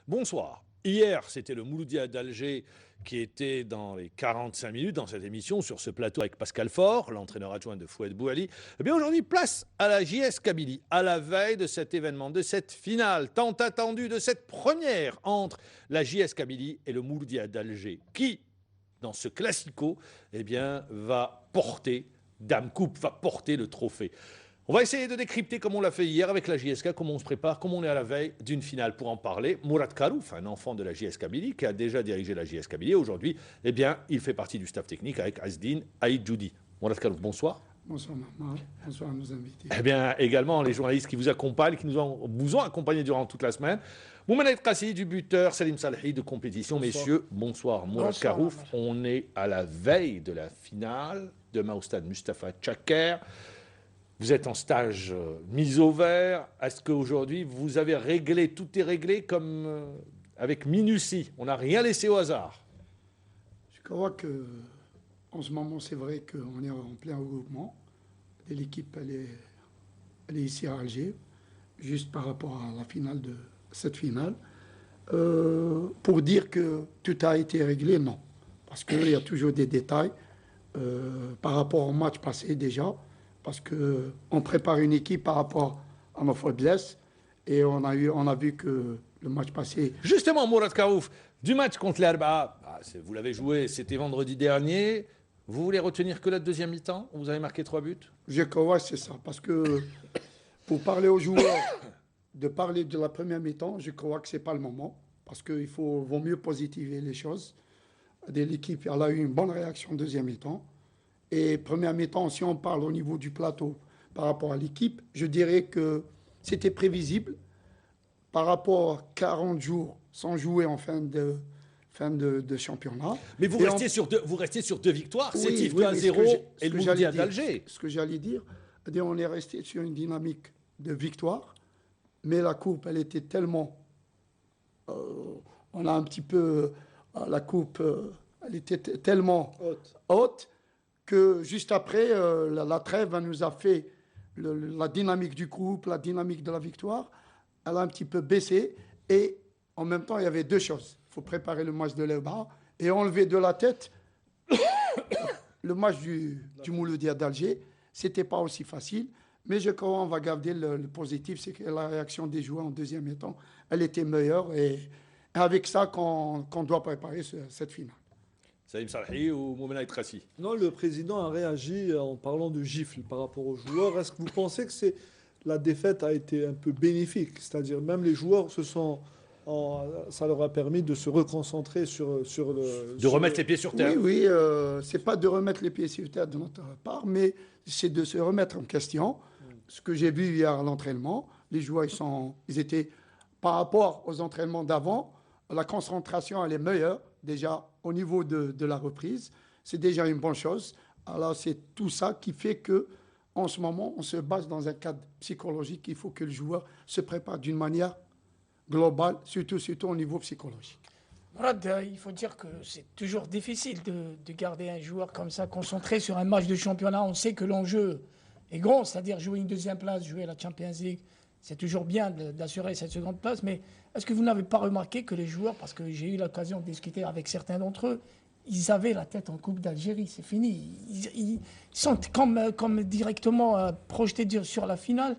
Bonsoir. Hier, c'était le Mouloudia d'Alger qui était dans les 45 minutes dans cette émission sur ce plateau avec Pascal Faure, l'entraîneur adjoint de Fouad Bouali. Eh bien aujourd'hui, place à la JS Kabylie, à la veille de cet événement, de cette finale tant attendue, de cette première entre la JS Kabylie et le Mouloudia d'Alger, qui, dans ce classico, eh bien, va porter Dame Coupe, va porter le trophée. On va essayer de décrypter comme on l'a fait hier avec la JSK, comment on se prépare, comment on est à la veille d'une finale. Pour en parler, Mourad Karouf, un enfant de la JS Kabylie, qui a déjà dirigé la JS Kabylie. Aujourd'hui, eh bien, il fait partie du staff technique avec Azdine Aïdjoudi. Mourad Karouf, bonsoir. Bonsoir Mahmoud, bonsoir à nos invités. Eh bien, également les journalistes qui vous accompagnent, qui vous ont accompagné durant toute la semaine. Moumened Kassi du buteur, Salim Salhi de compétition. Bonsoir. Messieurs, bonsoir. Mourad Karouf, on est à la veille de la finale, demain au stade Mustapha Tchaker. Vous êtes en stage mise au vert. Est-ce qu'aujourd'hui, vous avez réglé, tout est réglé comme avec minutie? On n'a rien laissé au hasard. Je crois qu'en ce moment, c'est vrai qu'on est en plein regroupement. L'équipe, elle est ici à Alger, juste par rapport à la finale de cette finale. Pour dire que tout a été réglé, non. Parce qu'il y a toujours des détails par rapport au match passé déjà. Parce qu'on prépare une équipe par rapport à nos faiblesses. Et on a vu que le match passé... Justement, Mourad Karouf, du match contre l'Arba, vous l'avez joué, c'était vendredi dernier. Vous voulez retenir que la deuxième mi-temps? Vous avez marqué 3 buts? Je crois que c'est ça. Parce que pour parler aux joueurs, de parler de la première mi-temps, je crois que ce n'est pas le moment. Parce qu'il vaut mieux positiver les choses. L'équipe, elle a eu une bonne réaction en deuxième mi-temps. Et première mi-temps, si on parle au niveau du plateau par rapport à l'équipe, je dirais que c'était prévisible par rapport à 40 jours sans jouer en fin de championnat. Mais vous restez sur 2 victoires, oui, 7 victoires à 0 et le Mouloudia d'Alger. Ce que j'allais dire, on est resté sur une dynamique de victoire, mais la coupe, elle était tellement... on a un petit peu... la coupe, elle était tellement haute que juste après, la trêve nous a fait la dynamique du groupe, la dynamique de la victoire, elle a un petit peu baissé. Et en même temps, il y avait 2 choses. Il faut préparer le match de l'Elba et enlever de la tête le match du Mouloudia d'Alger. Ce n'était pas aussi facile. Mais je crois qu'on va garder le positif, c'est que la réaction des joueurs en deuxième mi-temps, elle était meilleure. Et avec ça qu'on doit préparer cette finale. Salim Salhi ou Moumened Kassi? Non, le président a réagi en parlant de gifle par rapport aux joueurs. Est-ce que vous pensez que la défaite a été un peu bénéfique? C'est-à-dire même les joueurs ça leur a permis de se reconcentrer sur remettre les pieds sur terre. Oui, c'est pas de remettre les pieds sur terre de notre part, mais c'est de se remettre en question. Ce que j'ai vu hier à l'entraînement, les joueurs, ils étaient, par rapport aux entraînements d'avant, la concentration, elle est meilleure, déjà, au niveau de la reprise. C'est déjà une bonne chose. Alors, c'est tout ça qui fait que, en ce moment, on se base dans un cadre psychologique. Il faut que le joueur se prépare d'une manière globale, surtout au niveau psychologique. Mourad, il faut dire que c'est toujours difficile de garder un joueur comme ça concentré sur un match de championnat. On sait que l'enjeu est grand, c'est-à-dire jouer une deuxième place, jouer la Champions League. C'est toujours bien d'assurer cette seconde place, mais est-ce que vous n'avez pas remarqué que les joueurs, parce que j'ai eu l'occasion de discuter avec certains d'entre eux, ils avaient la tête en Coupe d'Algérie, c'est fini. Ils sont comme directement projetés sur la finale.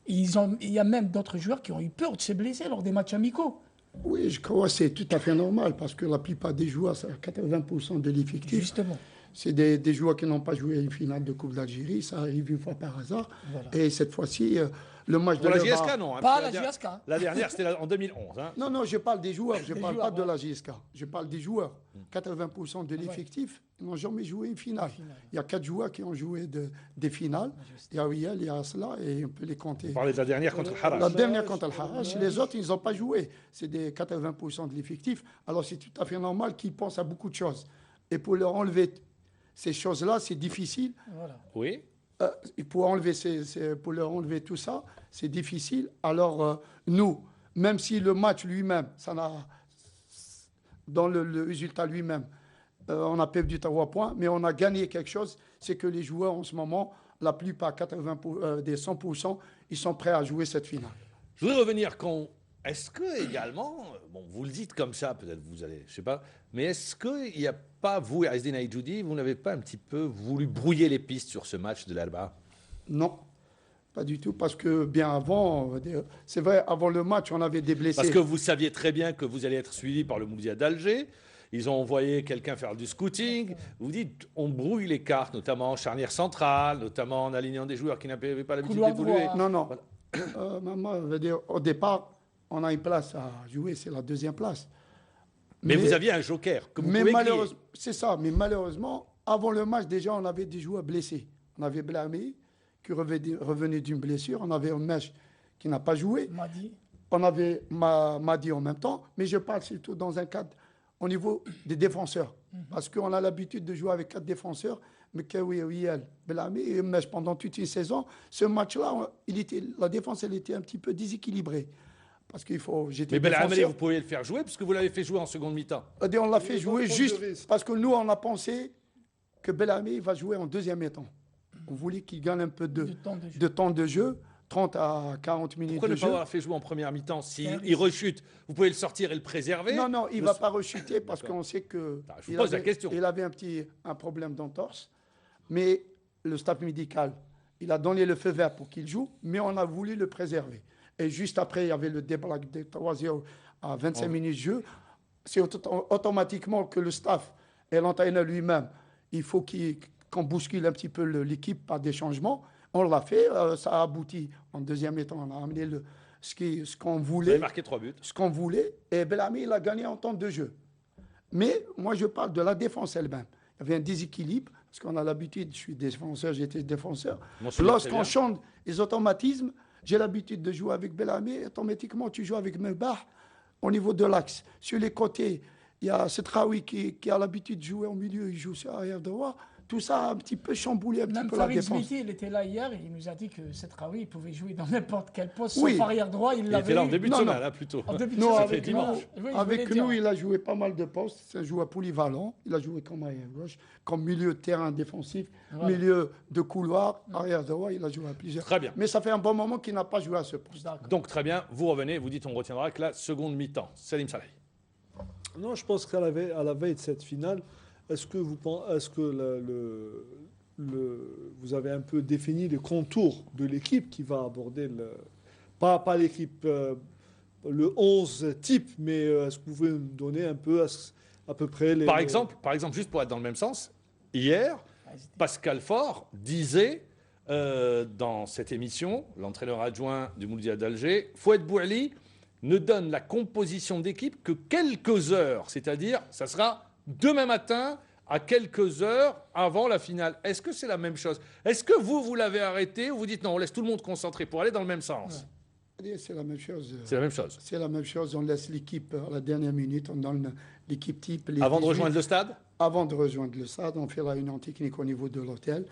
Il y a même d'autres joueurs qui ont eu peur de se blesser lors des matchs amicaux. Oui, je crois que c'est tout à fait normal, parce que la plupart des joueurs, c'est 80% de l'effectif. Justement. C'est des joueurs qui n'ont pas joué une finale de Coupe d'Algérie. Ça arrive une fois par hasard. Voilà. Et cette fois-ci, le match de la JSK, non. Pas la JSK. La dernière, c'était en 2011. Hein. Non, je parle des joueurs. Je ne parle pas de la JSK. Je parle des joueurs. 80% de l'effectif n'ont jamais joué une finale. Il y a 4 joueurs qui ont joué des finales. Il y a Wiel, il y a Asla, et on peut les compter. Vous parlez de la dernière contre le Harash. La dernière contre le Harash. Les autres, ils n'ont pas joué. C'est des 80% de l'effectif. Alors, c'est tout à fait normal qu'ils pensent à beaucoup de choses. Et pour leur enlever ces choses-là, c'est difficile. Voilà. Oui. Pour leur enlever tout ça, c'est difficile. Alors, nous, même si le match lui-même, dans le résultat lui-même, on a perdu 3 points, mais on a gagné quelque chose, c'est que les joueurs, en ce moment, la plupart, des 100%, ils sont prêts à jouer cette finale. Je voudrais revenir quand est-ce que également, bon, vous le dites comme ça, peut-être vous allez, je sais pas, mais est-ce qu'il n'y a pas, vous et Azzedine Aïdjoudi, vous n'avez pas un petit peu voulu brouiller les pistes sur ce match de l'Alba? Non, pas du tout, parce que bien avant, on va dire, c'est vrai, avant le match, on avait des blessés. Parce que vous saviez très bien que vous allez être suivi par le Mouloudia d'Alger. Ils ont envoyé quelqu'un faire du scouting. Vous dites, on brouille les cartes, notamment en charnière centrale, notamment en alignant des joueurs qui n'avaient pas l'habitude Couloir d'évoluer. droit. Non, non. Voilà. Maman, veut dire, au départ, on a une place à jouer, c'est la deuxième place. Mais vous aviez un joker que vous pouvez griller. C'est ça, mais malheureusement, avant le match, déjà, on avait des joueurs blessés. On avait Blami qui revenait d'une blessure. On avait Omesh qui n'a pas joué. Madi. On avait Madi en même temps. Mais je parle surtout dans un cadre au niveau des défenseurs. Parce qu'on a l'habitude de jouer avec 4 défenseurs. Mais Kawi, Wiel, Blami et Omesh pendant toute une saison. Ce match-là, la défense, elle était un petit peu déséquilibrée. Parce qu'il faut. Mais Belhamri, vous pouvez le faire jouer parce que vous l'avez fait jouer en seconde mi-temps. On l'a fait Il jouer va juste prendre le risque. parce que nous, on a pensé que Belhamri va jouer en deuxième mi-temps. On voulait qu'il gagne un peu de temps de jeu, 30 à 40 minutes Pourquoi de ne pas jeu. avoir fait jouer en première mi-temps? S'il rechute, vous pouvez le sortir et le préserver. Non, il ne va pas rechuter parce qu'on sait que je vous pose la question. Il avait un problème d'entorse. Mais le staff médical, il a donné le feu vert pour qu'il joue, mais on a voulu le préserver. Et juste après, il y avait le déblocage de 3-0 à 25 minutes de jeu. C'est automatiquement que le staff et l'entraîneur lui-même, il faut qu'on bouscule un petit peu l'équipe par des changements. On l'a fait, ça a abouti en deuxième mi-temps. On a amené ce qu'on Vous voulait. avez marqué 3 buts. Ce qu'on voulait. Et Belhamri, il a gagné en temps de jeu. Mais moi, je parle de la défense elle-même. Il y avait un déséquilibre, parce qu'on a l'habitude, je suis défenseur, j'étais défenseur. Lorsqu'on change les automatismes, j'ai l'habitude de jouer avec Belhamri, automatiquement, tu joues avec Mebah au niveau de l'axe. Sur les côtés, il y a Setraoui qui a l'habitude de jouer au milieu, il joue sur arrière droit. Tout ça a un petit peu chamboulé un petit peu la défense. Zmiti, il était là hier et il nous a dit que Setraoui, il pouvait jouer dans n'importe quel poste, Oui. sauf arrière droit, il Il l'avait était là en eu. début de semaine, là, plutôt. En début de Non, semaine, avec dimanche. Oui, je Avec voulais nous, dire. il a joué pas mal de postes. C'est un joueur polyvalent. Il a joué comme arrière gauche, comme milieu de terrain défensif, Voilà. milieu de couloir, arrière droit. Il a joué à plusieurs. Très bien. Mais ça fait un bon moment qu'il n'a pas joué à ce poste. D'accord. Donc très bien, vous revenez, vous dites on retiendra que la seconde mi-temps. Salim Saleh. Non, je pense qu'à la veille de cette finale, est-ce que vous avez un peu défini les contours de l'équipe qui va aborder pas l'équipe, le 11 type, mais est-ce que vous pouvez nous donner un peu à peu près les... Par exemple, juste pour être dans le même sens, hier, Pascal Faure disait dans cette émission, l'entraîneur adjoint du Mouloudia d'Alger, Fouad Bouali ne donne la composition d'équipe que quelques heures, c'est-à-dire ça sera demain matin à quelques heures avant la finale. Est-ce que c'est la même chose? Est-ce que vous l'avez arrêté ou vous dites non, on laisse tout le monde concentrer pour aller dans le même sens? C'est la même chose. C'est la même chose. C'est la même chose. On laisse l'équipe à la dernière minute. On donne l'équipe type. Avant de 18. rejoindre le stade? Avant de rejoindre le stade, on fait la réunion technique au niveau de l'hôtel.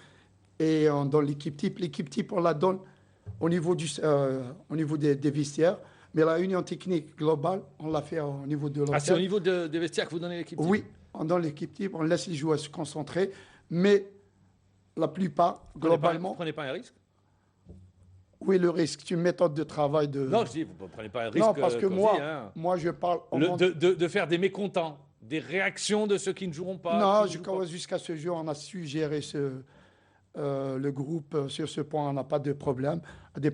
Et on donne l'équipe type. L'équipe type, on la donne au niveau des vestiaires. Mais la réunion technique globale, on l'a fait au niveau de l'hôtel. Ah, c'est au niveau des vestiaires que vous donnez l'équipe type? Oui, on donne l'équipe type. On laisse les joueurs se concentrer. Mais la plupart, globalement... Vous ne prenez pas un risque? Oui, le risque. C'est une méthode de travail de... Non, je dis, vous ne prenez pas un risque. Non, parce que hein. moi, je parle... De faire des mécontents, des réactions de ceux qui ne joueront pas. Non, jusqu'à ce jour, on a su gérer le groupe sur ce point. On n'a pas de problème.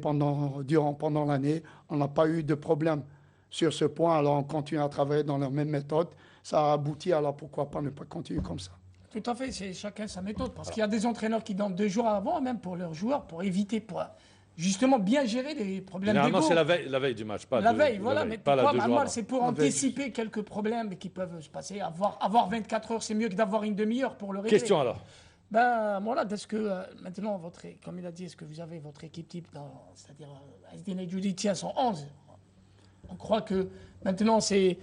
Pendant l'année, on n'a pas eu de problème sur ce point. Alors, on continue à travailler dans la même méthode. Ça a abouti, alors pourquoi pas ne pas continuer comme ça? Tout à fait, c'est chacun sa méthode. Parce qu'il y a des entraîneurs qui donnent 2 jours avant, même pour leurs joueurs, pour éviter, pour justement bien gérer les problèmes d'égo. Généralement, c'est la veille du match, pas La de- veille, de voilà. veille, Mais pas la pourquoi 2 jours Mamal, avant. c'est pour La veille. anticiper quelques problèmes qui peuvent se passer. Avoir 24 heures, c'est mieux que d'avoir une demi-heure pour le régler. Question alors. Ben voilà, est-ce que maintenant, comme il a dit, est-ce que vous avez votre équipe type, c'est-à-dire Azzedine Aïdjoudi tient son 11. On croit que maintenant, c'est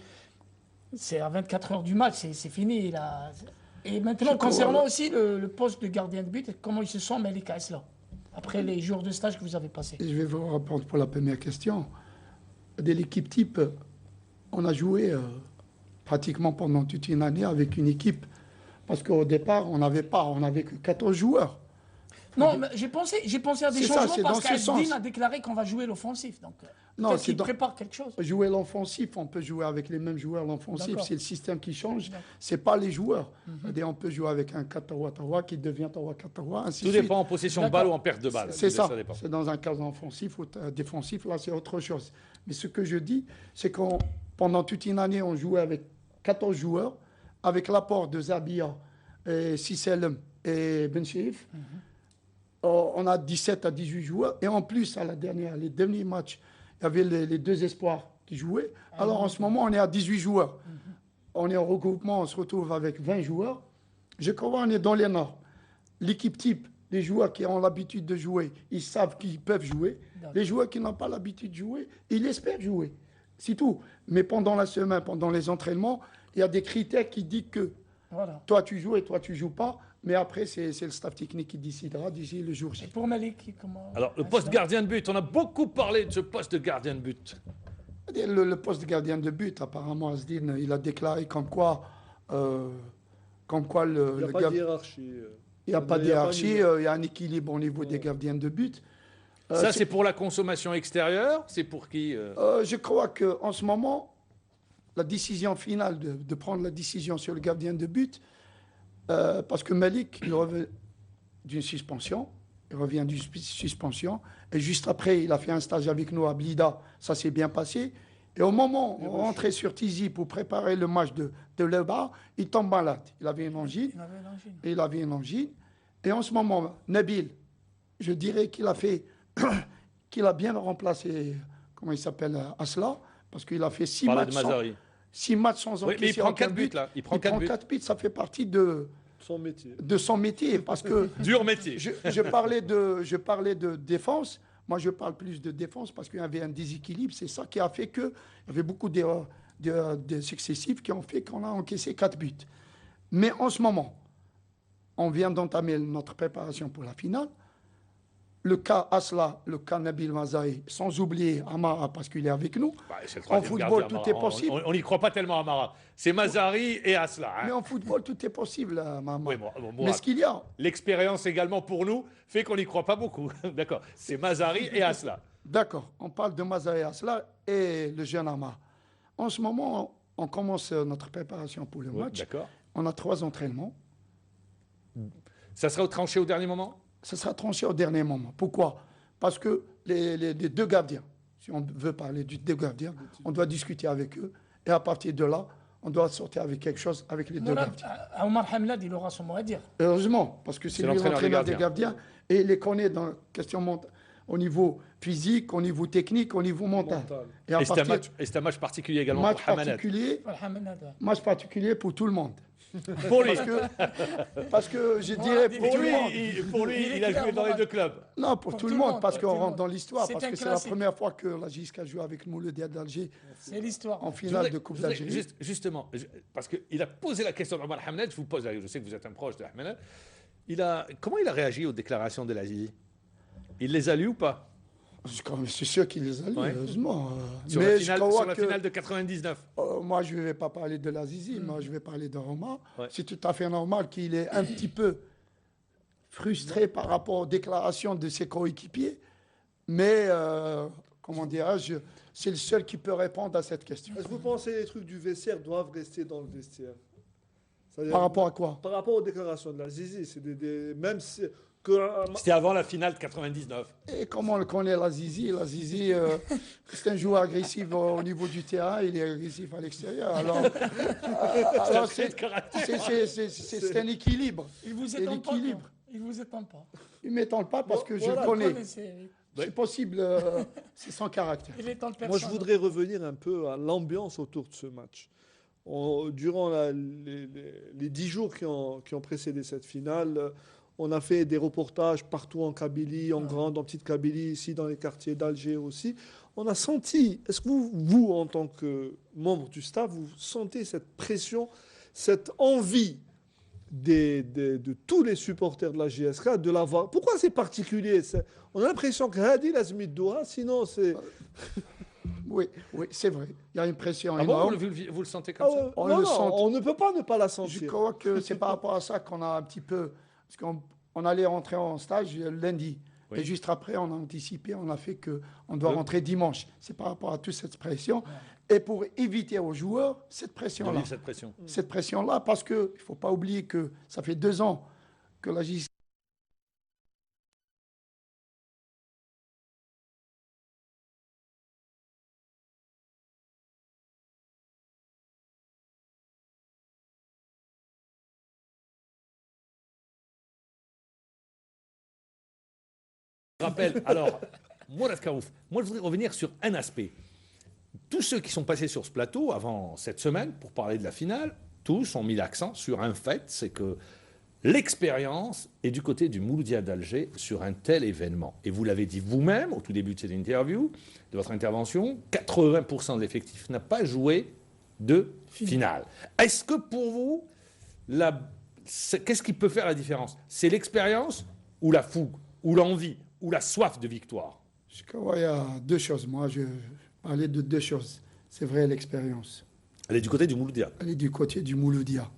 à 24 heures du match, c'est fini. Là. Et maintenant, concernant aussi le poste de gardien de but, comment ils se sont mêlés là après les jours de stage que vous avez passés? Je vais vous répondre pour la première question. De l'équipe type, on a joué pratiquement pendant toute une année avec une équipe. Parce qu'au départ, on n'avait que 14 joueurs. Non, mais j'ai pensé à des C'est ça, changements c'est parce dans ce qu'Azzedine sens. a déclaré qu'on va jouer l'offensif. Donc, Non, Peut-être c'est qu'il dans- prépare quelque chose. jouer l'offensif, on peut jouer avec les mêmes joueurs l'offensif, D'accord. c'est le système qui change, D'accord. c'est pas les joueurs. C'est-à-dire, on peut jouer avec un 4-3-3 qui devient 3-4-3, ainsi Tout de suite. dépend en possession de D'accord. balle ou en perte de balle. C'est ça, dépend. c'est dans un cas offensif ou défensif, là c'est autre chose. Mais ce que je dis, c'est qu'on pendant toute une année, on jouait avec 14 joueurs, avec l'apport de Zabia, et Sisselem et Ben Cheif. On a 17 à 18 joueurs, et en plus, les derniers matchs, il y avait les deux espoirs qui jouaient. Alors en ce moment, on est à 18 joueurs. On est en regroupement, on se retrouve avec 20 joueurs. Je crois qu'on est dans les normes. L'équipe type, les joueurs qui ont l'habitude de jouer, ils savent qu'ils peuvent jouer. D'accord. Les joueurs qui n'ont pas l'habitude de jouer, ils espèrent jouer. C'est tout. Mais pendant la semaine, pendant les entraînements, il y a des critères qui disent que Voilà. toi tu joues et toi tu joues pas. Mais après, c'est le staff technique qui décidera d'ici le jour Et J. pour Malik, comment. Alors, le poste gardien de but, on a beaucoup parlé de ce poste de gardien de but. Le poste de gardien de but, apparemment, Asdin, il a déclaré comme quoi le, Il n'y a pas gars- de hiérarchie. il n'y a pas de Il y a pas hiérarchie, de- il y a un équilibre au niveau des gardiens de but. Ça, c'est pour la consommation extérieure. C'est pour qui Je crois qu'en ce moment, la décision finale de prendre la décision sur le gardien de but, parce que Malik, il revient d'une suspension, et juste après, il a fait un stage avec nous à Blida, ça s'est bien passé. Et au moment où on rentrait sur Tizi pour préparer le match de Leba, il tombe malade. Il avait une angine. Il avait l'angine. Et il avait une angine. Et en ce moment, Nabil, je dirais qu'il a fait, qu'il a bien remplacé, comment il s'appelle, Asla, parce qu'il a fait 6 Parler matchs, de Mazari. 6 matchs sans Oui, encaisser mais il prend aucun 4 buts, là. Il prend 4 buts. 4 buts, ça fait partie de Son métier. son métier, parce que Dur métier. je parlais de défense. Moi, je parle plus de défense parce qu'il y avait un déséquilibre. C'est ça qui a fait qu'il y avait beaucoup d'erreurs successives qui ont fait qu'on a encaissé 4 buts. Mais en ce moment, on vient d'entamer notre préparation pour la finale. Le cas Asla, le cas Nabil Mazari, sans oublier Amara parce qu'il est avec nous. Bah, c'est le En troisième football, gardien, tout est Amara. possible. On n'y croit pas tellement à Mara. C'est Mazari et Asla. hein. Mais en football, tout est possible, maman. Oui, bon, Mais ce qu'il y a, l'expérience également pour nous fait qu'on n'y croit pas beaucoup. D'accord. C'est Mazari et Asla. d'accord, on parle de Mazari Asla et le jeune Amara. En ce moment, on commence notre préparation pour le Ouais, match. d'accord. On a 3 entraînements. Ça sera tranché au dernier moment. Ça sera tranché au dernier moment. Pourquoi? Parce que les deux gardiens, si on veut parler des deux gardiens, on doit discuter avec eux. Et à partir de là, on doit sortir avec quelque chose avec les deux gardiens. Omar Hamlad, il aura son mot à dire. Heureusement, parce que c'est C'est lui l'entraîneur l'entraîneur des des gardiens. Et il les connaît dans la question au niveau physique, au niveau technique, au niveau mental. Mental. Et à Et c'est un, partir c'est un match particulier également match pour Hamanat. match particulier pour tout le monde. Pour lui. Parce que je dirais pour Pour tout lui, le monde. pour lui, il a joué dans les deux clubs. Non, pour tout le monde, parce tout qu'on le rentre monde. dans l'histoire, C'est parce un que c'est la classique. première fois que la JSK a joué avec Mouloudia d'Alger C'est l'histoire. en Je finale voudrais- de Coupe je voudrais d'Algérie. Justement, parce qu'il a posé la question d'Omar Hamnad, je vous pose, je sais que vous êtes un proche de Hamnad. Comment il a réagi aux déclarations de l'Azizi? Il les a lues ou pas? C'est sûr qu'il les a lus, Ouais. heureusement. Sur Mais la je finale, crois sur la que finale de 99. moi, je ne vais pas parler de l'Azizi, moi, je vais parler de Roma. Ouais. C'est tout à fait normal qu'il est un petit peu frustré par rapport aux déclarations de ses coéquipiers. Mais, comment dirais-je, c'est le seul qui peut répondre à cette question. Est-ce que vous pensez que les trucs du vestiaire doivent rester dans le vestiaire? C'est-à-dire- Par rapport à quoi? Par rapport aux déclarations de la Zizi, c'est même si C'était avant la finale de 99. Et comment on le connaît, l'Azizi? L'Azizi, c'est un joueur agressif au niveau du terrain, il est agressif à l'extérieur. Alors, c'est un équilibre. Il vous C'est étonne pas. l'équilibre. quoi. Il vous étonne pas. Il ne m'étonne pas parce que je Voilà, le connais. Connaissez, C'est possible, c'est sans caractère. il étonne personne. Moi, je voudrais revenir un peu à l'ambiance autour de ce match. Durant les 10 jours qui ont précédé cette finale, on a fait des reportages partout en Kabylie, en grande, en petite Kabylie, ici dans les quartiers d'Alger aussi. On a senti, est-ce que vous, en tant que membre du staff, vous sentez cette pression, cette envie de tous les supporters de la JSK de l'avoir? Pourquoi c'est particulier? On a l'impression que Hadi Lazmi Doha, sinon c'est... Oui, c'est vrai. Il y a une pression Ah bon, énorme. vous le sentez comme ça? On non, le non, sent. on ne peut pas ne pas la Je sentir. crois que c'est par rapport à ça qu'on a un petit peu... Parce qu'on allait rentrer en stage lundi. Oui. Et juste après, on a anticipé, on a fait qu'on doit rentrer dimanche. C'est par rapport à toute cette pression. Et pour éviter aux joueurs cette De pression-là. vivre cette pression. Cette pression-là, parce qu'il ne faut pas oublier que ça fait 2 ans que la JSK Rappel, alors, Mourad Karouf, moi je voudrais revenir sur un aspect. Tous ceux qui sont passés sur ce plateau avant cette semaine pour parler de la finale, tous ont mis l'accent sur un fait, c'est que l'expérience est du côté du Mouloudia d'Alger sur un tel événement. Et vous l'avez dit vous-même au tout début de cette interview, de votre intervention, 80% de l'effectif n'a pas joué de finale. Est-ce que pour vous, qu'est-ce qui peut faire la différence? C'est l'expérience ou la fougue, ou l'envie, ou la soif de victoire? Je crois qu'il y a 2 choses. Moi, je parlais de 2 choses. C'est vrai, l'expérience. Elle est du côté du Mouloudia. Elle est du côté du Mouloudia.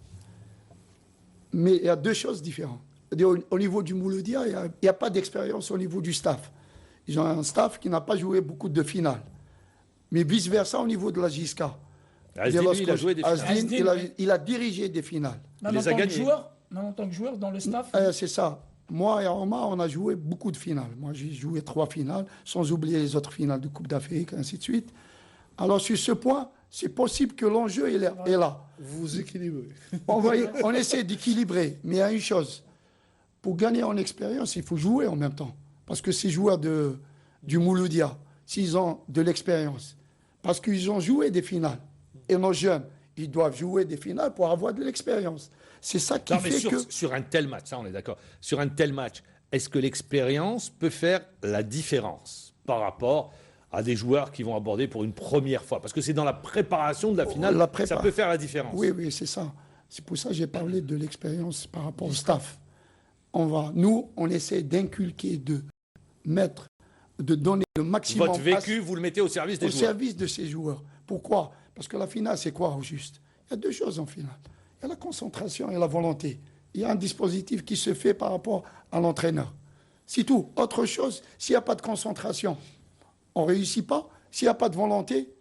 Mais il y a 2 choses différentes. C'est-à-dire, au niveau du Mouloudia, il n'y a pas d'expérience au niveau du staff. Ils ont un staff qui n'a pas joué beaucoup de finales. Mais vice-versa au niveau de la JSK. Azdin, lui, il a joué des finales. Azdin, il a dirigé des finales. Même les en a tant que gagnés. joueur, même en tant que joueur dans le staff. C'est ça. Moi et Omar, on a joué beaucoup de finales. Moi, j'ai joué 3 finales, sans oublier les autres finales de Coupe d'Afrique, ainsi de suite. Alors, sur ce point, c'est possible que l'enjeu est là. Vous vous équilibrez. On essaie d'équilibrer. Mais il y a une chose. Pour gagner en expérience, il faut jouer en même temps. Parce que ces joueurs du Mouloudia, s'ils ont de l'expérience, parce qu'ils ont joué des finales, et nos jeunes, ils doivent jouer des finales pour avoir de l'expérience. C'est ça qui Non, mais fait que... sur un tel match, ça on est d'accord, sur un tel match, est-ce que l'expérience peut faire la différence par rapport à des joueurs qui vont aborder pour une première fois? Parce que c'est dans la préparation de la finale que ça peut faire la différence. Oui, c'est ça. C'est pour ça que j'ai parlé de l'expérience par rapport au staff. Nous, on essaie d'inculquer, de donner le maximum. Votre vécu, vous le mettez au service des au joueurs. service de ces joueurs. Pourquoi? Parce que la finale, c'est quoi au juste? Il y a 2 choses en finale. Il y a la concentration et la volonté. Il y a un dispositif qui se fait par rapport à l'entraîneur. C'est tout. Autre chose, s'il n'y a pas de concentration, on ne réussit pas. S'il n'y a pas de volonté,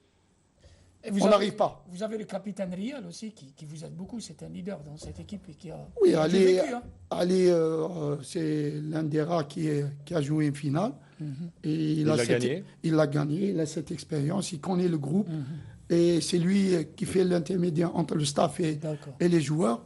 on n'arrive pas. Vous avez le capitaine Rial aussi qui vous aide beaucoup. C'est un leader dans cette équipe et qui a Oui, du Ali, vécu, hein. c'est l'un des rares qui a joué une finale. Et Il l'a gagné. Il l'a gagné, il a cette expérience, il connaît le groupe. Et c'est lui qui fait l'intermédiaire entre le staff et les joueurs.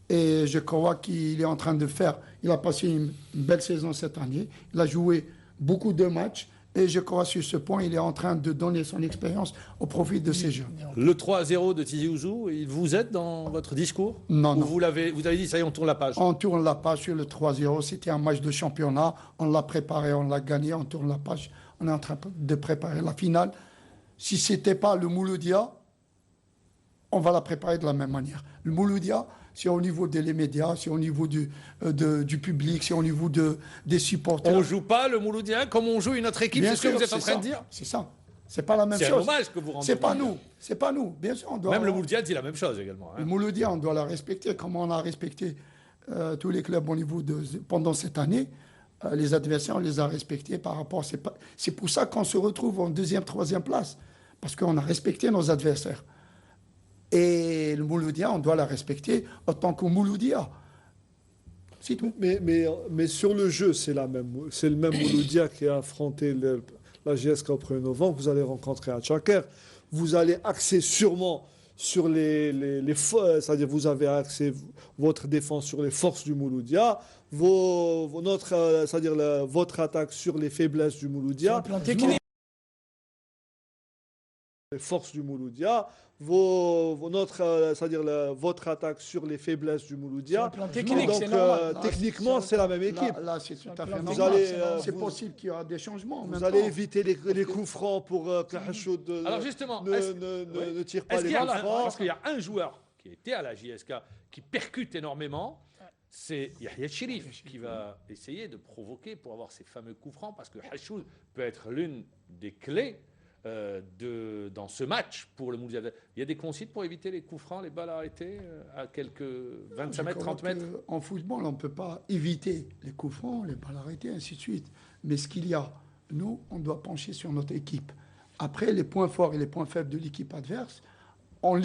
Et je crois qu'il est en train de faire. Il a passé une belle saison cette année. Il a joué beaucoup de matchs. Et je crois sur ce point, il est en train de donner son expérience au profit de ces jeunes. Le 3-0 de Tizi Ouzou, il vous aide dans votre discours? Non, Ou non. vous avez dit, ça y est, on tourne la page? On tourne la page sur le 3-0. C'était un match de championnat. On l'a préparé, on l'a gagné. On tourne la page. On est en train de préparer la finale. Si ce n'était pas le Mouloudia, on va la préparer de la même manière. Le Mouloudia, c'est au niveau des médias, c'est au niveau du public, c'est au niveau des supporters. On ne joue pas le Mouloudien comme on joue une autre équipe, c'est ce que vous êtes en train de dire? C'est ça. C'est pas la même C'est chose. un hommage que vous rendez. C'est pas nous. C'est pas nous. Bien sûr, on doit. Même le Mouloudia dit la même chose également. Le Mouloudia, on doit la respecter comme on a respecté tous les clubs au niveau pendant cette année. Les adversaires, on les a respectés par rapport. C'est pour ça qu'on se retrouve en 2e, 3e place. Parce qu'on a respecté nos adversaires. Et le Mouloudia, on doit la respecter en tant que Mouloudia. C'est tout. Mais sur le jeu, c'est le même Mouloudia qui a affronté la GSK au 1er novembre. Vous allez rencontrer à Tchaker. Vous allez axer sûrement sur c'est-à-dire vous avez axé votre défense sur les forces du Mouloudia, c'est-à-dire votre attaque sur les faiblesses du Mouloudia. Sur le plan technique. Les forces du Mouloudia, c'est-à-dire votre attaque sur les faiblesses du Mouloudia. Sur le plan technique, donc, c'est normal. techniquement, c'est la même équipe. Là, c'est tout à fait Vous normal. allez, C'est possible qu'il y aura des changements. en même Vous allez temps. éviter les coups francs pour que la Hachoud Alors justement, ne tire pas est-ce les qu'il y a coups francs. parce qu'il y a un joueur qui était à la JSK qui percute énormément, c'est Yahya Chérif qui va essayer de provoquer pour avoir ces fameux coups francs parce que Hachoud peut être l'une des clés dans ce match pour le mondial. Il y a des consignes pour éviter les coups francs, les balles arrêtées à quelques 25 mètres, 30 mètres. En football, on ne peut pas éviter les coups francs, les balles arrêtées, ainsi de suite. Mais ce qu'il y a, nous, on doit pencher sur notre équipe. Après, les points forts et les points faibles de l'équipe adverse, on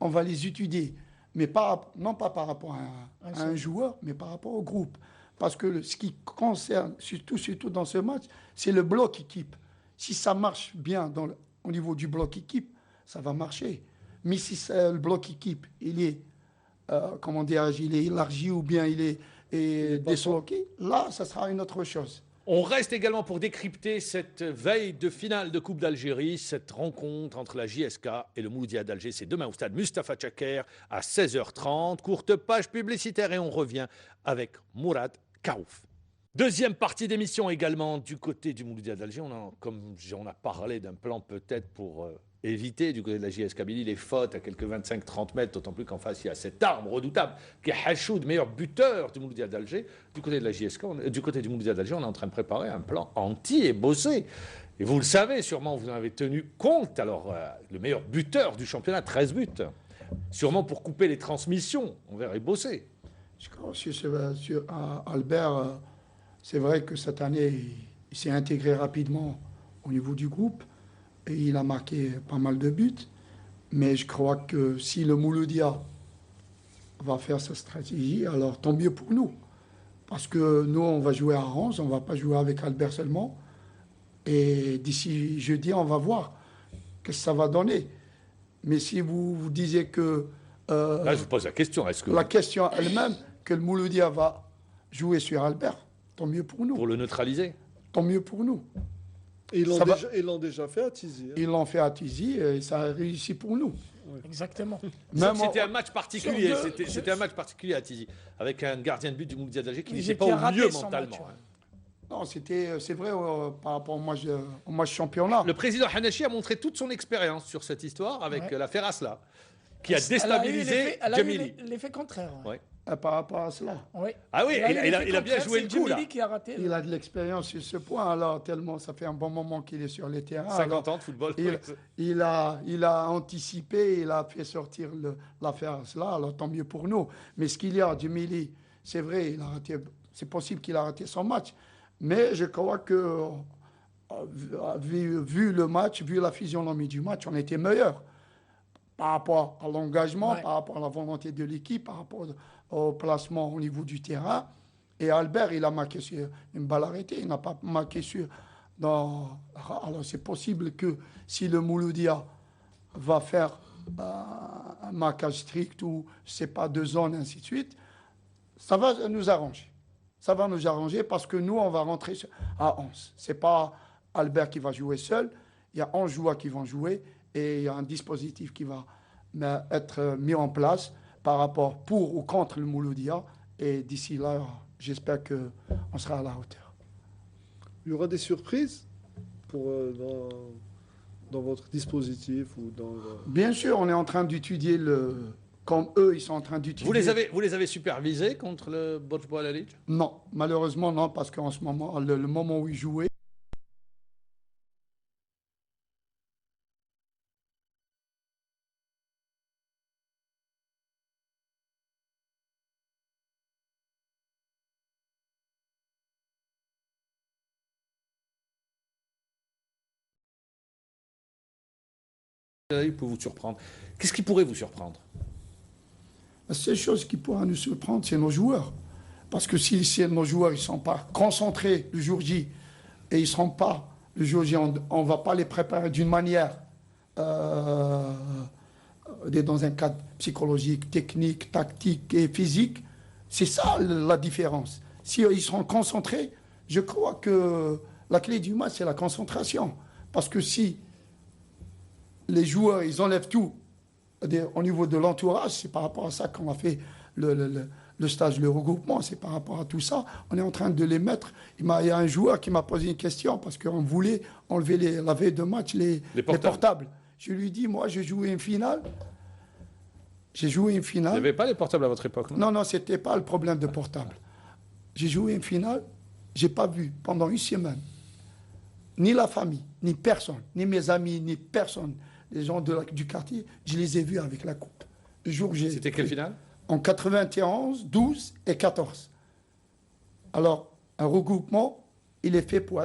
va les étudier. Mais non pas par rapport à un joueur, mais par rapport au groupe. Parce que ce qui concerne, surtout dans ce match, c'est le bloc équipe. Si ça marche bien au niveau du bloc équipe, ça va marcher. Mais si le bloc équipe, il est, il est élargi ou bien il est désloqué, là, ça sera une autre chose. On reste également pour décrypter cette veille de finale de Coupe d'Algérie, cette rencontre entre la JSK et le Mouloudia d'Alger. C'est demain au stade Mustapha Tchaker à 16h30. Courte page publicitaire et on revient avec Mourad Karouf. Deuxième partie d'émission également du côté du Mouloudia d'Alger. On a parlé d'un plan peut-être pour éviter du côté de la JS Kabylie les fautes à quelques 25-30 mètres, d'autant plus qu'en face il y a cette arme redoutable qui est Hachoud, meilleur buteur du Mouloudia d'Alger. Du côté de la JSK, du côté du Mouloudia d'Alger, on est en train de préparer un plan anti et bossé. Et vous le savez sûrement, vous en avez tenu compte. Alors, le meilleur buteur du championnat, 13 buts. Sûrement pour couper les transmissions, on verrait bosser. Je crois sur Albert. C'est vrai que cette année, il s'est intégré rapidement au niveau du groupe et il a marqué pas mal de buts. Mais je crois que si le Mouloudia va faire sa stratégie, alors tant mieux pour nous. Parce que nous, on va jouer à 11, on ne va pas jouer avec Albert seulement. Et d'ici jeudi, on va voir ce que ça va donner. Mais si vous disiez que... Là, je vous pose la question. La question elle-même, que le Mouloudia va jouer sur Albert, tant mieux pour nous. Pour le neutraliser. Tant mieux pour nous. Ils l'ont déjà fait à Tizi. Hein. Ils l'ont fait à Tizi et ça a réussi pour nous. Oui. Exactement. C'était un match particulier. C'était un match particulier à Tizi, avec un gardien de but du Mouloudia d'Alger qui n'était pas au mieux mentalement. Match, Non, c'est vrai par rapport au match championnat. Le président Hanachi a montré toute son expérience sur cette histoire avec l'affaire Asla, qui a déstabilisé Djamili. L'effet contraire. Ouais. Par rapport à cela. Oui. Ah oui, il a bien joué le coup là. Qui a raté, il a de l'expérience sur ce point, alors tellement ça fait un bon moment qu'il est sur les terrains. 50 ans de football. Il a anticipé, il a fait sortir l'affaire Asla, alors tant mieux pour nous. Mais ce qu'il y a, Djamili, c'est vrai, c'est possible qu'il a raté son match. Mais je crois que, vu le match, vu la physionomie du match, on était meilleur. Par rapport à l'engagement, par rapport à la volonté de l'équipe, par rapport au placement au niveau du terrain. Et Albert, il a marqué sur une balle arrêtée. Il n'a pas marqué sur... Alors c'est possible que si le Mouloudia va faire un marquage strict ou c'est pas de zone, ainsi de suite, ça va nous arranger. Ça va nous arranger parce que nous, on va rentrer à 11. Ce n'est pas Albert qui va jouer seul. Il y a 11 joueurs qui vont jouer et il y a un dispositif qui va être mis en place par rapport pour ou contre le Mouloudia. Et d'ici là, j'espère qu'on sera à la hauteur. Il y aura des surprises dans votre dispositif ou dans... Bien sûr, on est en train d'étudier comme eux, ils sont en train d'étudier. Vous les avez supervisés contre le Borj Al-Alij? Non, malheureusement non, parce qu'en ce moment, le moment où ils jouaient, Il peut vous surprendre. Qu'est-ce qui pourrait vous surprendre? la seule chose qui pourra nous surprendre, c'est nos joueurs. Parce que si nos joueurs ne sont pas concentrés le jour J et ils ne seront pas le jour J, on ne va pas les préparer d'une manière dans un cadre psychologique, technique, tactique et physique. C'est ça la différence. Si ils seront concentrés, je crois que la clé du match, c'est la concentration. Parce que si les joueurs, ils enlèvent tout au niveau de l'entourage, c'est par rapport à ça qu'on a fait le stage, le regroupement, c'est par rapport à tout ça. On est en train de les mettre. Il y a un joueur qui m'a posé une question parce qu'on voulait enlever la veille de match les portables. Je lui dis, moi, j'ai joué une finale. J'ai joué une finale. Il n'y avait pas les portables à votre époque, non? Non, ce n'était pas le problème de portable. J'ai joué une finale, je n'ai pas vu pendant une semaine ni la famille, ni personne, ni mes amis, ni personne, les gens du quartier, je les ai vus avec la coupe. Le jour où j'ai... C'était quelle finale? En 91, 12 et 14. Alors, un regroupement, il est fait pour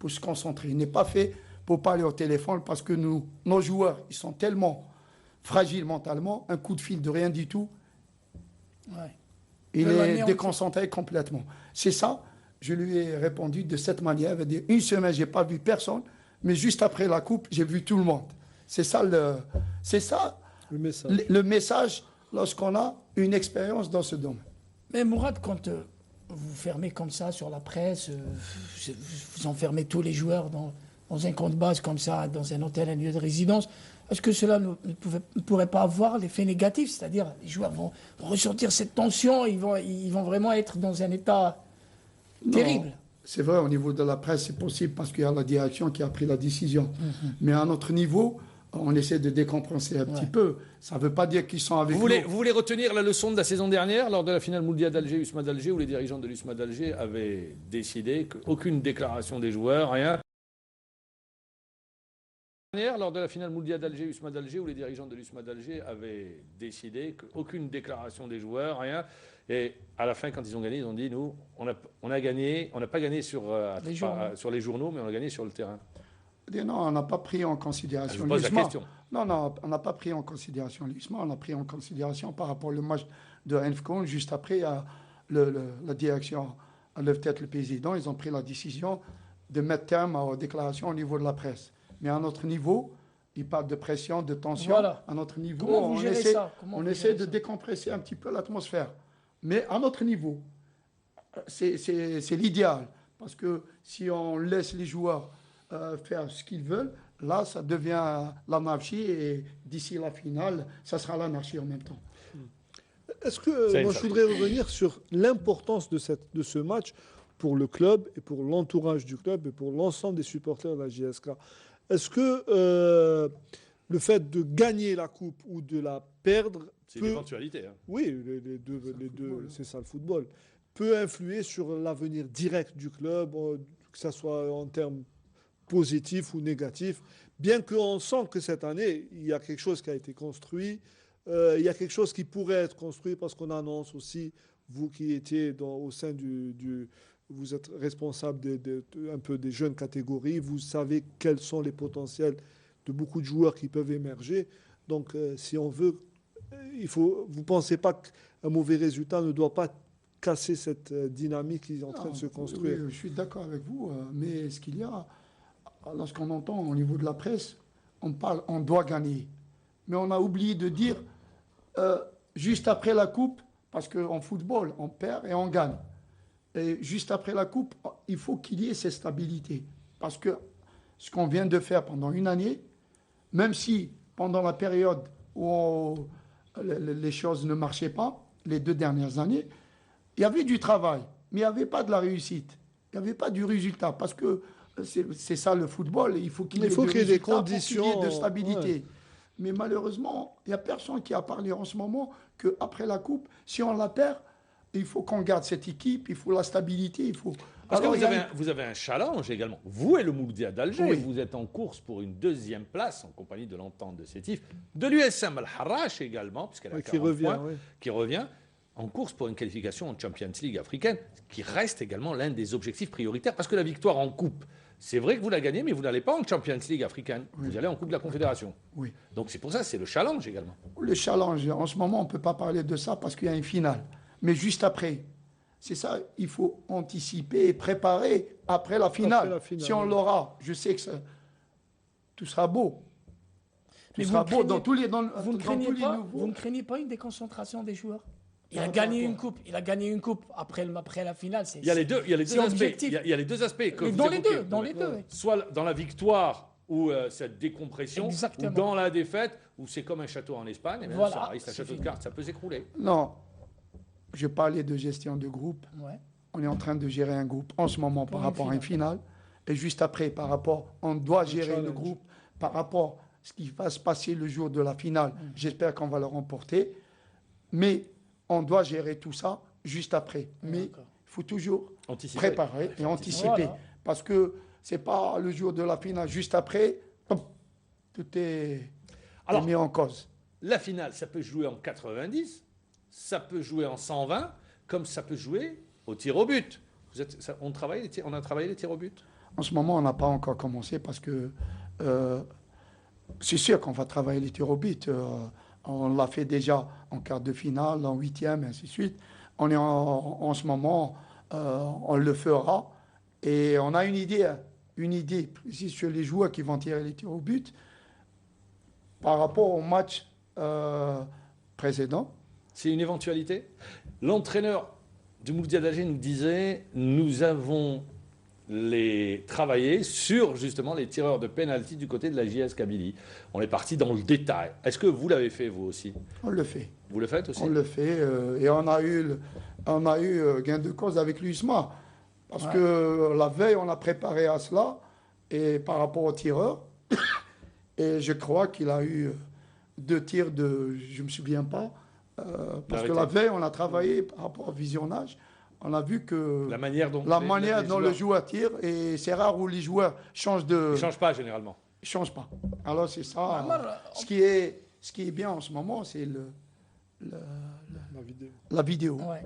se concentrer. Il n'est pas fait pour parler au téléphone parce que nos joueurs, ils sont tellement fragiles mentalement, un coup de fil de rien du tout, il est déconcentré complètement. C'est ça, je lui ai répondu de cette manière. Elle dire, une semaine, je n'ai pas vu personne, mais juste après la coupe, j'ai vu tout le monde. C'est ça le message lorsqu'on a une expérience dans ce domaine. Mais Mourad, quand vous fermez comme ça sur la presse, vous enfermez tous les joueurs dans un camp de base comme ça, dans un hôtel, un lieu de résidence, est-ce que cela ne pourrait pas avoir l'effet négatif? C'est-à-dire, les joueurs vont ressentir cette tension, ils vont vraiment être dans un état terrible. C'est vrai, au niveau de la presse, c'est possible parce qu'il y a la direction qui a pris la décision. Mais à notre niveau, on essaie de décompresser un petit peu. Ça ne veut pas dire qu'ils sont avec nous. Vous voulez retenir la leçon de la saison dernière, lors de la finale Mouloudia d'Alger, USMA d'Alger, où les dirigeants de l'USMA d'Alger avaient décidé qu'aucune déclaration des joueurs, rien. Lors de la finale Mouloudia d'Alger, USMA d'Alger, où les dirigeants de l'USMA d'Alger avaient décidé qu'aucune déclaration des joueurs, rien. Et à la fin, quand ils ont gagné, ils ont dit, nous, on a gagné, on n'a pas gagné sur les journaux, mais on a gagné sur le terrain. Non, on n'a pas pris en considération l'USMA. Non, on n'a pas pris en considération l'USMA. On a pris en considération par rapport au match de Henfcon. Juste après, la direction enlève peut-être le président. Ils ont pris la décision de mettre terme aux déclarations au niveau de la presse. Mais à notre niveau, ils parlent de pression, de tension. Voilà. À notre niveau, on essaie de décompresser un petit peu l'atmosphère. Mais à notre niveau, c'est l'idéal. Parce que si on laisse les joueurs faire ce qu'ils veulent, là, ça devient l'anarchie et d'ici la finale, ça sera l'anarchie en même temps. Est-ce que moi, je voudrais revenir sur l'importance de ce match pour le club et pour l'entourage du club et pour l'ensemble des supporters de la JSK. Est-ce que le fait de gagner la coupe ou de la perdre... C'est une éventualité. Hein. Oui, les deux, c'est ça le football. Peut influer sur l'avenir direct du club, que ce soit en termes positifs ou négatifs. Bien qu'on sent que cette année, il y a quelque chose qui a été construit, il y a quelque chose qui pourrait être construit parce qu'on annonce aussi, vous qui étiez au sein vous êtes responsable un peu des jeunes catégories, vous savez quels sont les potentiels de beaucoup de joueurs qui peuvent émerger. Donc, si on veut, vous ne pensez pas qu'un mauvais résultat ne doit pas casser cette dynamique qui est en train de se construire? Oui, je suis d'accord avec vous, mais ce qu'il y a, lorsqu'on entend au niveau de la presse, on parle, on doit gagner. Mais on a oublié de dire, juste après la coupe, parce qu'en football, on perd et on gagne. Et juste après la coupe, il faut qu'il y ait cette stabilité. Parce que ce qu'on vient de faire pendant une année, même si pendant la période où les choses ne marchaient pas, les 2 dernières années, il y avait du travail, mais il n'y avait pas de la réussite. Il n'y avait pas du résultat. Parce que c'est ça le football, il faut qu'il y ait des conditions de stabilité. Ouais. Mais malheureusement, il n'y a personne qui a parlé en ce moment qu'après la coupe, si on la perd, il faut qu'on garde cette équipe, il faut la stabilité, il faut... Parce que vous avez un challenge également. Vous et le Mouloudia d'Alger, oui. Vous êtes en course pour une 2e place en compagnie de l'Entente de Sétif, de l'USM Al-Harrach également, puisqu'elle a 40 points, qui revient en course pour une qualification en Champions League africaine, qui reste également l'un des objectifs prioritaires, parce que la victoire en coupe, c'est vrai que vous la gagnez, mais vous n'allez pas en Champions League africaine, vous allez en Coupe de la Confédération. Oui. Donc c'est pour ça, c'est le challenge également. Le challenge, en ce moment, on ne peut pas parler de ça parce qu'il y a une finale. Mais juste après, c'est ça, il faut anticiper et préparer après la finale. Si on l'aura, je sais que tout sera beau. Tout sera beau dans tous les niveaux. Vous ne craignez pas une déconcentration des joueurs? Il a gagné une coupe. Il a gagné une coupe après la finale. Il y a les deux aspects. Il y a les deux aspects que vous évoquez. Dans les deux. Soit dans la victoire ou cette décompression, exactement, ou dans la défaite où c'est comme un château en Espagne. Et voilà, ça reste un château de cartes, ça peut s'écrouler. Non. Je parlais de gestion de groupe. Ouais. On est en train de gérer un groupe en ce moment par rapport à une finale. Et juste après, on doit gérer le groupe par rapport à ce qui va se passer le jour de la finale. J'espère qu'on va le remporter. Mais on doit gérer tout ça juste après. Mais il faut toujours préparer et anticiper. Voilà. Parce que c'est pas le jour de la finale, juste après, hop, tout est mis en cause. La finale, ça peut jouer en 90, ça peut jouer en 120, comme ça peut jouer au tir au but. On a travaillé les tirs au but? En ce moment, on n'a pas encore commencé parce que c'est sûr qu'on va travailler les tirs au but. On l'a fait déjà en quart de finale, en huitième, et ainsi de suite. On est en ce moment, on le fera. Et on a une idée précise sur les joueurs qui vont tirer les tirs au but par rapport au match précédent. C'est une éventualité. L'entraîneur du Mouloudia d'Alger nous disait, nous avons travaillé sur justement les tireurs de pénalty du côté de la JS Kabylie. On est parti dans le détail. Est-ce que vous l'avez fait vous aussi? On le fait. Vous le faites aussi? On le fait et on a eu gain de cause avec l'USMA parce que la veille on a préparé à cela et par rapport au tireur et je crois qu'il a eu 2 tirs je me souviens pas parce que la veille on a travaillé par rapport au visionnage. On a vu que la manière dont le joueur tire, et c'est rare où les joueurs changent de... Ils ne changent pas généralement. Ils ne changent pas. Alors c'est ça. Ce qui est bien en ce moment, c'est la vidéo. Ouais.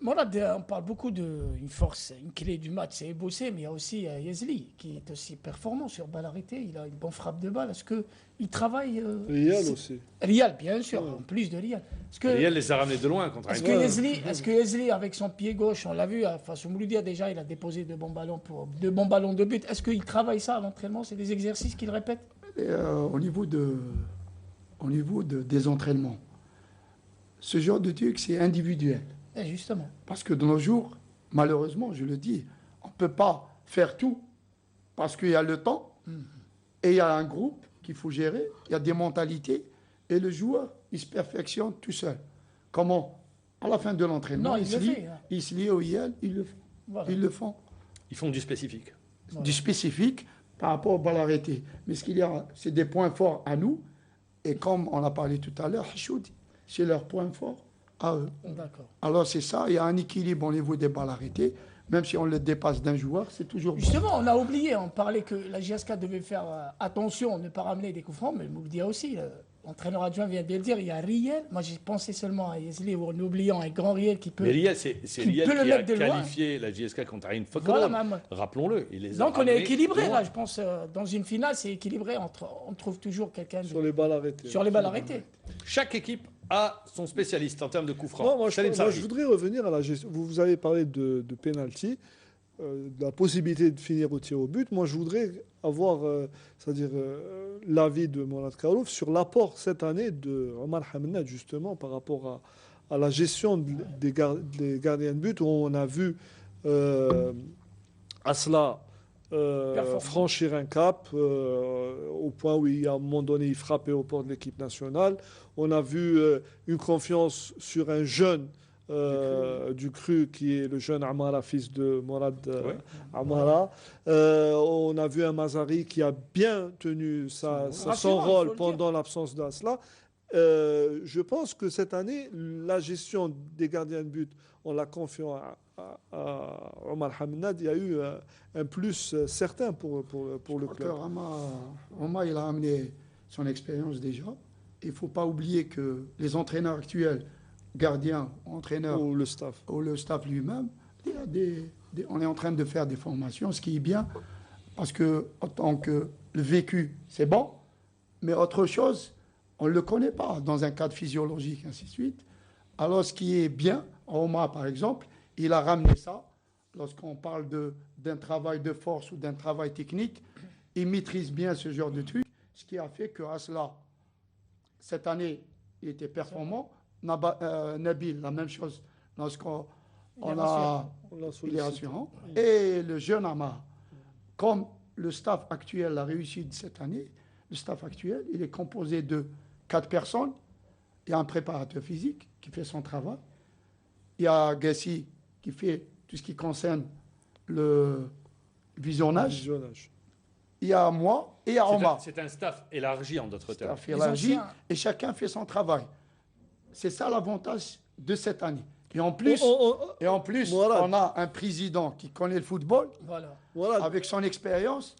Morad, on parle beaucoup d'une force, une clé du match, c'est Ebossé, mais il y a aussi Yezli qui est aussi performant sur balle arrêtée. Il a une bonne frappe de balle. Est-ce qu'il travaille Rial aussi. Rial, bien sûr, en plus de Rial. Rial les a ramenés de loin contre Est-ce que Yezli, avec son pied gauche, on l'a vu face au Mouloudia déjà, il a déposé de bons ballons de but. Est-ce qu'il travaille ça à l'entraînement? C'est des exercices qu'il répète? Au niveau des entraînements, ce genre de truc, c'est individuel. Et justement. Parce que de nos jours, malheureusement, je le dis, on ne peut pas faire tout parce qu'il y a le temps et il y a un groupe qu'il faut gérer, il y a des mentalités et le joueur, il se perfectionne tout seul. Comment? À la fin de l'entraînement, il se lie au IL, ils le font. Voilà. Ils le font. Ils font du spécifique. Voilà. Du spécifique par rapport aux balles arrêtées. Mais ce qu'il y a, c'est des points forts à nous. Et comme on a parlé tout à l'heure, c'est leur point fort à eux. Alors c'est ça, il y a un équilibre au niveau des balles arrêtées. Même si on le dépasse d'un joueur, c'est toujours Justement, on a oublié, on parlait que la GSK devait faire attention, ne pas ramener des coups francs, mais le Mouloudia aussi, l'entraîneur adjoint vient de le dire, il y a Riel. Moi j'ai pensé seulement à Yezli, en oubliant un grand Riel qui peut... Mais Riel, c'est Riel qui a qualifié la GSK contre Ain Fokodon. Voilà, rappelons-le. Donc on est équilibré là, je pense, dans une finale c'est équilibré, on trouve toujours quelqu'un... Sur les balles arrêtées. Sur les balles arrêtées. Chaque équipe a son spécialiste en termes de coups francs. Non, moi, je voudrais revenir à la gestion. Vous avez parlé de penalty, de la possibilité de finir au tir au but. Moi, je voudrais avoir l'avis de Morad Karouf sur l'apport cette année de Omar Hamnad, justement, par rapport à la gestion des gardiens de but, où on a vu Asla franchir un cap au point où, à un moment donné, il frappait aux portes de l'équipe nationale. On a vu une confiance sur un jeune du cru qui est le jeune Amara, fils de Morad Amara. On a vu un Mazari qui a bien tenu son rôle pendant l'absence d'Asla. Je pense que cette année, la gestion des gardiens de but, en la confiant à Omar Hamnad, il y a eu un plus certain pour le club. Omar, il a amené son expérience déjà. Il ne faut pas oublier que les entraîneurs actuels, gardiens, entraîneurs, ou le staff lui-même, on est en train de faire des formations, ce qui est bien, parce que en tant que le vécu, c'est bon, mais autre chose, on ne le connaît pas dans un cadre physiologique, ainsi de suite. Alors, ce qui est bien, Omar, par exemple, il a ramené ça. Lorsqu'on parle d'un travail de force ou d'un travail technique, il maîtrise bien ce genre de truc, ce qui a fait que Asla, cette année, il était performant. Nabil, la même chose, lorsqu'on il est rassurant. Et le jeune Amar, comme le staff actuel a réussi cette année, le staff actuel, il est composé de 4 personnes. Il y a un préparateur physique qui fait son travail. Il y a Gassi qui fait tout ce qui concerne le visionnage. Il y a moi et il y a Omar. C'est un staff élargi en d'autres termes. Élargi, et chacun fait son travail. C'est ça l'avantage de cette année. Et en plus, Voilà. on a un président qui connaît le football, Voilà. avec son expérience.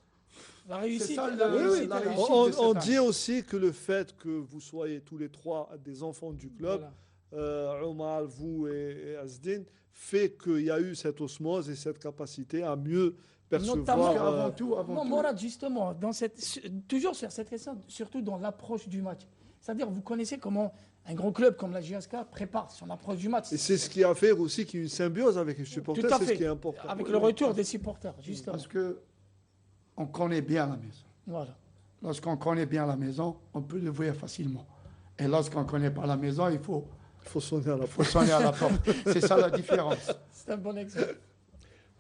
La réussite. ça, la oui, réussite, oui, la elle est- réussite. On de cette dit aussi que le fait que vous soyez tous les trois des enfants du club, Omar, vous et Asdin, fait qu'il y a eu cette osmose et cette capacité à mieux Notamment, percevoir. Avant tout, Non, Morad, justement, toujours sur cette question, surtout dans l'approche du match. C'est-à-dire, vous connaissez comment un grand club comme la JSK prépare son approche du match. Et c'est ce qui a fait aussi qu'il y ait une symbiose avec les supporters, Tout à c'est fait. ce qui est important. Avec le retour des supporters, justement. Parce que on connaît bien la maison. Voilà. Lorsqu'on connaît bien la maison, on peut le voir facilement. Et lorsqu'on ne connaît pas la maison, il faut sonner à la faut sonner à la porte. C'est ça la différence. C'est un bon exemple.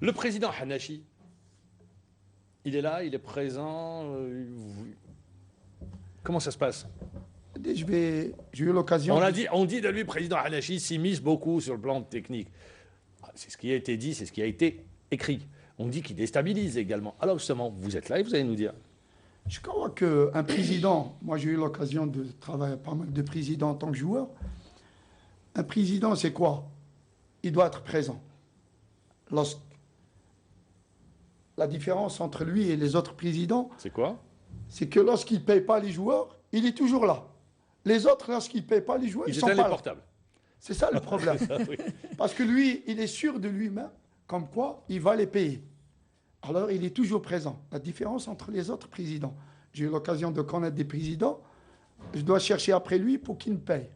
Le président Hanachi, il est là, il est présent. Comment ça se passe? J'ai eu l'occasion. On dit de lui, président Hanachi s'immisce beaucoup sur le plan technique. C'est ce qui a été dit, c'est ce qui a été écrit. On dit qu'il déstabilise également. Alors justement, vous êtes là et vous allez nous dire. Je crois qu'un président, moi j'ai eu l'occasion de travailler avec pas mal de présidents en tant que joueur. Un président, c'est quoi? Il doit être présent. La différence entre lui et les autres présidents, C'est quoi? c'est que lorsqu'il ne paye pas les joueurs, il est toujours là. Les autres, lorsqu'ils ne payent pas les joueurs, ils sont étaient pas là. portables. C'est ça le problème. Oui. Parce que lui, il est sûr de lui-même, comme quoi il va les payer. Alors, il est toujours présent. La différence entre les autres présidents. J'ai eu l'occasion de connaître des présidents. Je dois chercher après lui pour qu'il me paye.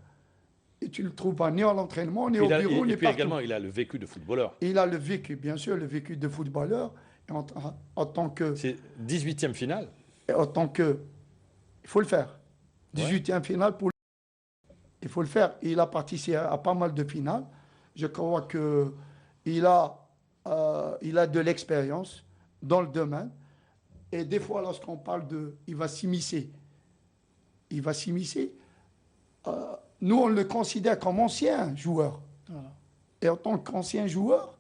Et tu ne le trouves pas ni à l'entraînement, ni au bureau, ni Et puis partout. également, il a le vécu de footballeur. Et il a le vécu, bien sûr, le vécu de footballeur. Et en tant que... C'est 18e finale. Et en tant que... Il faut le faire. 18e finale pour... Il faut le faire. Et il a participé à pas mal de finales. Je crois qu'il a de l'expérience dans le domaine. Et des fois, lorsqu'on parle de... Il va s'immiscer. Il va s'immiscer. Nous, on le considère comme ancien joueur. Voilà. Et en tant qu'ancien joueur,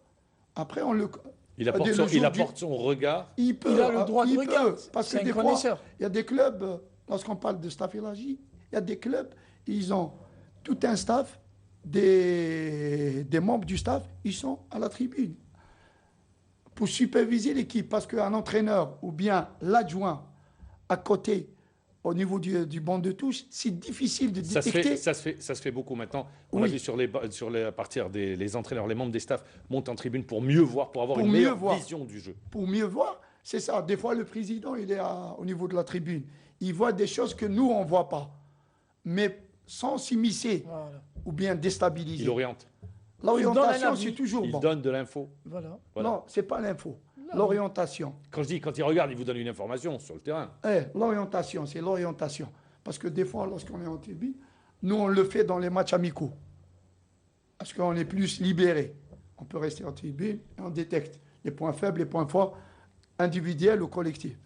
après, on le... Il apporte son regard. Il peut, Il a le droit de regard. Parce que C'est un des fois, connaisseur. il y a des clubs, lorsqu'on parle de staff élargi, il y a des clubs, ils ont tout un staff, des membres du staff, ils sont à la tribune pour superviser l'équipe. Parce qu'un entraîneur ou bien l'adjoint à côté, au niveau du banc de touche, c'est difficile de détecter. Ça se fait beaucoup maintenant. On a vu à partir les entraîneurs, les membres des staffs montent en tribune pour mieux voir, pour avoir une meilleure vision du jeu. Pour mieux voir, c'est ça. Des fois, le président, il est au niveau de la tribune. Il voit des choses que nous, on ne voit pas. Mais sans s'immiscer ou bien déstabiliser. Il oriente. L'orientation, c'est toujours Il bon. donne de l'info. Voilà. Non, ce n'est pas l'info. L'orientation. Quand il regarde, il vous donne une information sur le terrain. L'orientation, c'est l'orientation. Parce que des fois, lorsqu'on est en tribune, nous, on le fait dans les matchs amicaux. Parce qu'on est plus libéré. On peut rester en tribune et on détecte les points faibles, les points forts, individuels ou collectifs.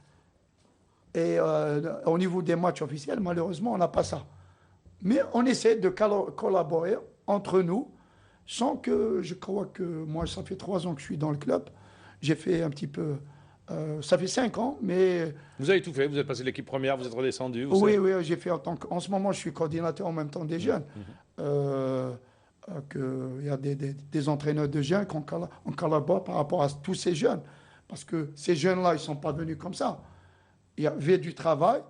Et au niveau des matchs officiels, malheureusement, on n'a pas ça. Mais on essaie de collaborer entre nous, sans que, je crois que moi, ça fait 3 ans que je suis dans le club. J'ai fait un petit peu... ça fait 5 ans, mais... Vous avez tout fait, vous êtes passé de l'équipe première, vous êtes redescendu. Oui, j'ai fait en ce moment, je suis coordinateur en même temps des jeunes. Il y a des entraîneurs de jeunes qu'on collabore par rapport à tous ces jeunes. Parce que ces jeunes-là, ils ne sont pas venus comme ça. Il y avait du travail.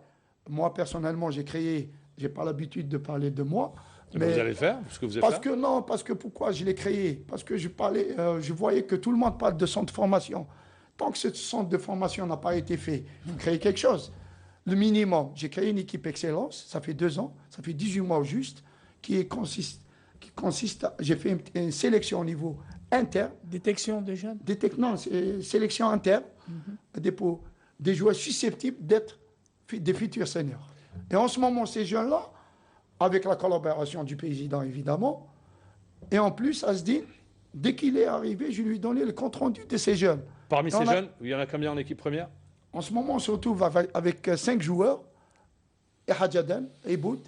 Moi, personnellement, je n'ai pas l'habitude de parler de moi. Mais vous allez le faire, parce que pourquoi je l'ai créé? Parce que je voyais que tout le monde parle de centre de formation. Tant que ce centre de formation n'a pas été fait, il faut créer quelque chose. Le minimum, j'ai créé une équipe excellence, ça fait 2 ans, ça fait 18 mois au juste, qui consiste j'ai fait une sélection au niveau interne. Détection de jeunes? Non, sélection interne, des joueurs susceptibles d'être des futurs seniors. Et en ce moment, ces jeunes-là, avec la collaboration du président, évidemment. Et en plus, Asdin, dès qu'il est arrivé, je lui ai donné le compte-rendu de ces jeunes. Parmi ces jeunes, il y en a combien en équipe première? En ce moment, on se retrouve avec 5 joueurs. Hadjadan, Eboud,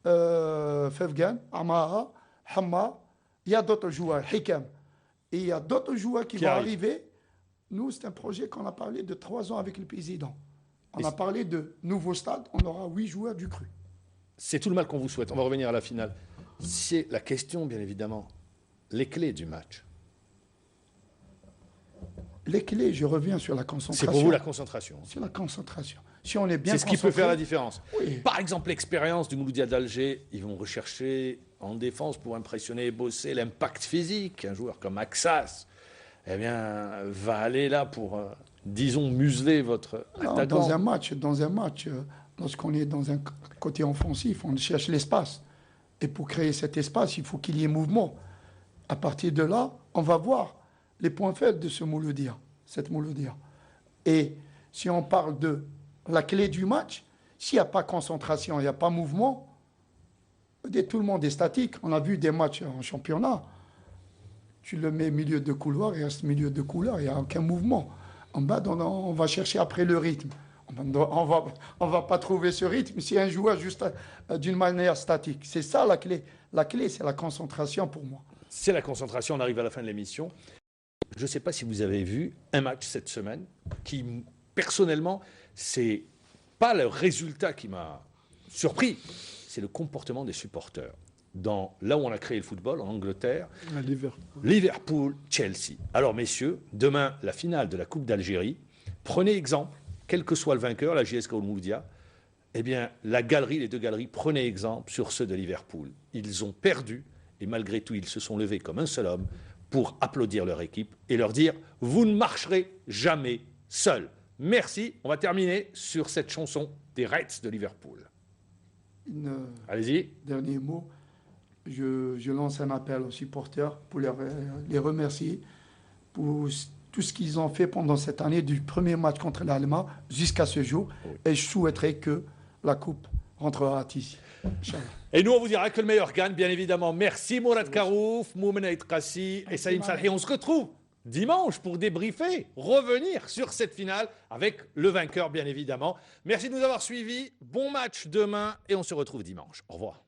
Fevgan, Amara, Hamma. Il y a d'autres joueurs, Hikam. Et il y a d'autres joueurs qui vont arriver. Nous, c'est un projet qu'on a parlé de 3 ans avec le président. On a parlé de nouveau stade. On aura 8 joueurs du cru. C'est tout le mal qu'on vous souhaite. On va revenir à la finale. C'est la question, bien évidemment. les clés du match. Les clés, je reviens sur la C'est concentration. pour vous la concentration. C'est la concentration. Si on est bien C'est ce qui peut concentré, faire la différence. Oui. Par exemple, l'expérience du Mouloudia d'Alger, ils vont rechercher en défense pour impressionner et bosser l'impact physique. Un joueur comme Axas, eh bien, va aller là pour, disons, museler votre Non, attaquant. dans un match, lorsqu'on est dans un côté offensif, on cherche l'espace. Et pour créer cet espace, il faut qu'il y ait mouvement. À partir de là, on va voir les points faibles de ce Mouloudia, cette Mouloudia. Et si on parle de la clé du match, s'il n'y a pas concentration, il n'y a pas mouvement, tout le monde est statique. On a vu des matchs en championnat. Tu le mets milieu de couloir, il reste milieu de couloir, il n'y a aucun mouvement. En bas, on va chercher après le rythme. On va pas trouver ce rythme si un joueur juste d'une manière statique. C'est ça la clé. La clé, c'est la concentration pour moi. C'est la concentration, on arrive à la fin de l'émission. Je ne sais pas si vous avez vu un match cette semaine qui, personnellement, c'est pas le résultat qui m'a surpris, c'est le comportement des supporters. Là où on a créé le football, en Angleterre, Liverpool-Chelsea. Alors messieurs, demain, la finale de la Coupe d'Algérie, prenez exemple, quel que soit le vainqueur, la JSK ou le Mouloudia, eh bien, les deux galeries, prenez exemple sur ceux de Liverpool. Ils ont perdu, et malgré tout, ils se sont levés comme un seul homme pour applaudir leur équipe et leur dire « Vous ne marcherez jamais seul ». Merci. On va terminer sur cette chanson des Reds de Liverpool. Allez-y. Dernier mot. Je lance un appel aux supporters pour les remercier pour tout ce qu'ils ont fait pendant cette année, du premier match contre l'Allemagne jusqu'à ce jour. Oui. Et je souhaiterais que la Coupe rentrera ici. Et nous, on vous dira que le meilleur gagne, bien évidemment. Merci Mourad Karouf, Moumen Aït Kassi et Saïm Salhi. On se retrouve dimanche pour débriefer, revenir sur cette finale avec le vainqueur, bien évidemment. Merci de nous avoir suivis. Bon match demain et on se retrouve dimanche. Au revoir.